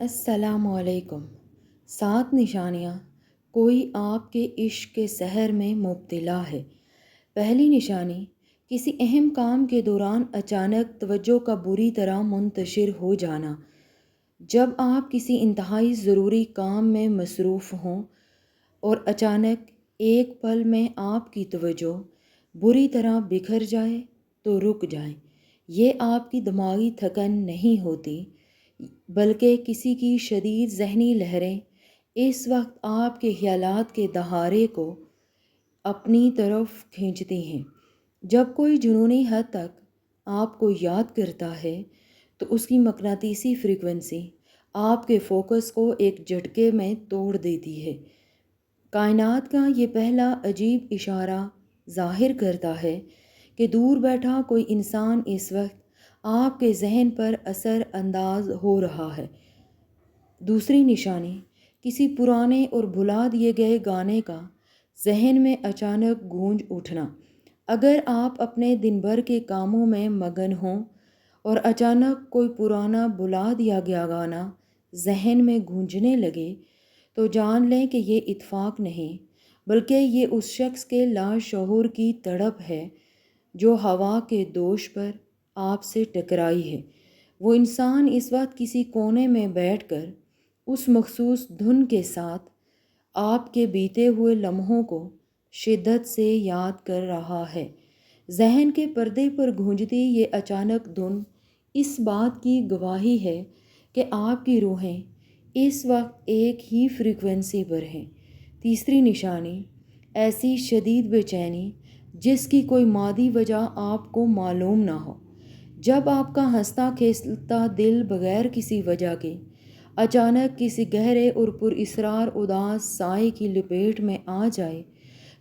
السلام علیکم۔ 7 نشانیاں کوئی آپ کے عشق کے سحر میں مبتلا ہے۔ پہلی نشانی، کسی اہم کام کے دوران اچانک توجہ کا بری طرح منتشر ہو جانا۔ جب آپ کسی انتہائی ضروری کام میں مصروف ہوں اور اچانک ایک پل میں آپ کی توجہ بری طرح بکھر جائے تو رک جائیں۔ یہ آپ کی دماغی تھکن نہیں ہوتی، بلکہ کسی کی شدید ذہنی لہریں اس وقت آپ کے خیالات کے دہارے کو اپنی طرف کھینچتی ہیں۔ جب کوئی جنونی حد تک آپ کو یاد کرتا ہے تو اس کی مقناطیسی فریکوینسی آپ کے فوکس کو ایک جھٹکے میں توڑ دیتی ہے۔ کائنات کا یہ پہلا عجیب اشارہ ظاہر کرتا ہے کہ دور بیٹھا کوئی انسان اس وقت آپ کے ذہن پر اثر انداز ہو رہا ہے۔ دوسری نشانی، کسی پرانے اور بھلا دیے گئے گانے کا ذہن میں اچانک گونج اٹھنا۔ اگر آپ اپنے دن بھر کے کاموں میں مگن ہوں اور اچانک کوئی پرانا بھلا دیا گیا گانا ذہن میں گونجنے لگے تو جان لیں کہ یہ اتفاق نہیں، بلکہ یہ اس شخص کے لاشعور کی تڑپ ہے جو ہوا کے دوش پر آپ سے ٹکرائی ہے۔ وہ انسان اس وقت کسی کونے میں بیٹھ کر اس مخصوص دھن کے ساتھ آپ کے بیتے ہوئے لمحوں کو شدت سے یاد کر رہا ہے۔ ذہن کے پردے پر گونجتی یہ اچانک دھن اس بات کی گواہی ہے کہ آپ کی روحیں اس وقت ایک ہی فریکوینسی پر ہیں۔ تیسری نشانی، ایسی شدید بے چینی جس کی کوئی مادی وجہ آپ کو معلوم نہ ہو۔ جب آپ کا ہنستا کھیلتا دل بغیر کسی وجہ کے اچانک کسی گہرے اور پراسرار اداس سائے کی لپیٹ میں آ جائے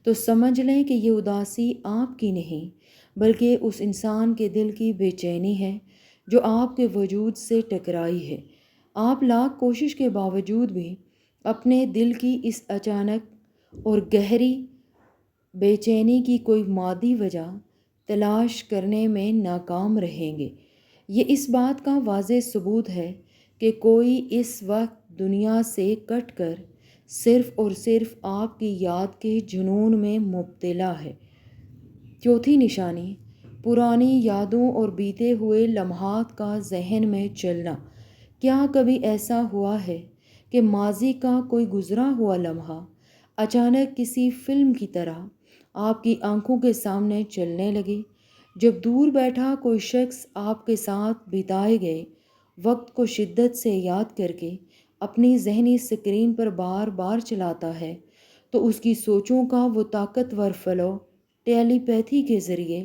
تو سمجھ لیں کہ یہ اداسی آپ کی نہیں، بلکہ اس انسان کے دل کی بے چینی ہے جو آپ کے وجود سے ٹکرائی ہے۔ آپ لاکھ کوشش کے باوجود بھی اپنے دل کی اس اچانک اور گہری بے چینی کی کوئی مادی وجہ تلاش کرنے میں ناکام رہیں گے۔ یہ اس بات کا واضح ثبوت ہے کہ کوئی اس وقت دنیا سے کٹ کر صرف اور صرف آپ کی یاد کے جنون میں مبتلا ہے۔ چوتھی نشانی، پرانی یادوں اور بیتے ہوئے لمحات کا ذہن میں چلنا۔ کیا کبھی ایسا ہوا ہے کہ ماضی کا کوئی گزرا ہوا لمحہ اچانک کسی فلم کی طرح آپ کی آنکھوں کے سامنے چلنے لگے؟ جب دور بیٹھا کوئی شخص آپ کے ساتھ بتائے گئے وقت کو شدت سے یاد کر کے اپنی ذہنی سکرین پر بار بار چلاتا ہے تو اس کی سوچوں کا وہ طاقتور فلو ٹیلی پیتھی کے ذریعے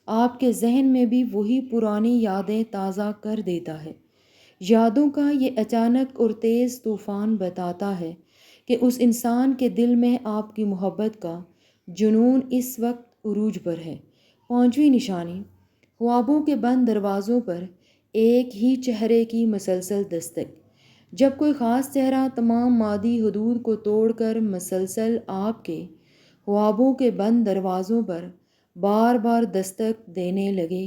آپ کے ذہن میں بھی وہی پرانی یادیں تازہ کر دیتا ہے۔ یادوں کا یہ اچانک اور تیز طوفان بتاتا ہے کہ اس انسان کے دل میں آپ کی محبت کا جنون اس وقت عروج پر ہے۔ پانچویں نشانی، خوابوں کے بند دروازوں پر ایک ہی چہرے کی مسلسل دستک۔ جب کوئی خاص چہرہ تمام مادی حدود کو توڑ کر مسلسل آپ کے خوابوں کے بند دروازوں پر بار بار دستک دینے لگے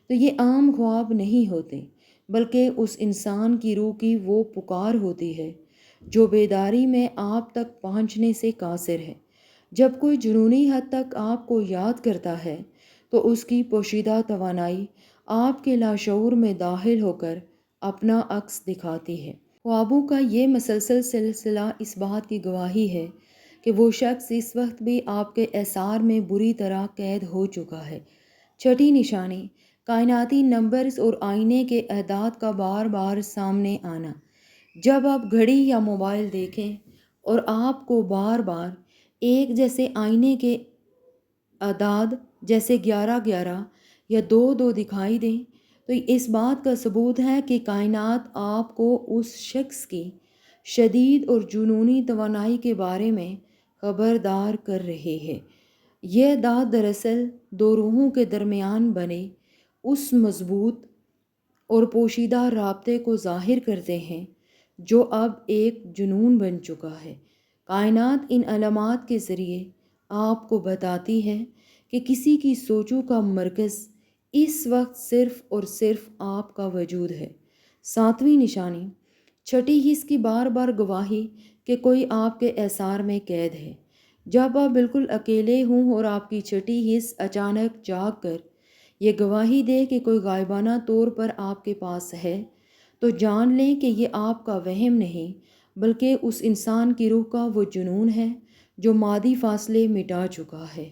تو یہ عام خواب نہیں ہوتے، بلکہ اس انسان کی روح کی وہ پکار ہوتی ہے جو بیداری میں آپ تک پہنچنے سے قاصر ہے۔ جب کوئی جنونی حد تک آپ کو یاد کرتا ہے تو اس کی پوشیدہ توانائی آپ کے لاشعور میں داخل ہو کر اپنا عکس دکھاتی ہے۔ خوابوں کا یہ مسلسل سلسلہ اس بات کی گواہی ہے کہ وہ شخص اس وقت بھی آپ کے اعصار میں بری طرح قید ہو چکا ہے۔ چھٹی نشانی، کائناتی نمبرز اور آئینے کے اعداد کا بار بار سامنے آنا۔ جب آپ گھڑی یا موبائل دیکھیں اور آپ کو بار بار ایک جیسے آئینے کے اعداد جیسے 11 یا 2 دکھائی دیں تو اس بات کا ثبوت ہے کہ کائنات آپ کو اس شخص کی شدید اور جنونی توانائی کے بارے میں خبردار کر رہے ہے۔ یہ اعداد دراصل دو روحوں کے درمیان بنے اس مضبوط اور پوشیدہ رابطے کو ظاہر کرتے ہیں جو اب ایک جنون بن چکا ہے۔ کائنات ان علامات کے ذریعے آپ کو بتاتی ہے کہ کسی کی سوچوں کا مرکز اس وقت صرف اور صرف آپ کا وجود ہے۔ ساتویں نشانی، چھٹی حص کی بار بار گواہی کہ کوئی آپ کے احسار میں قید ہے۔ جب آپ بالکل اکیلے ہوں اور آپ کی چھٹی حص اچانک جاگ کر یہ گواہی دے کہ کوئی غائبانہ طور پر آپ کے پاس ہے، تو جان لیں کہ یہ آپ کا وہم نہیں بلکہ اس انسان کی روح کا وہ جنون ہے جو مادی فاصلے مٹا چکا ہے۔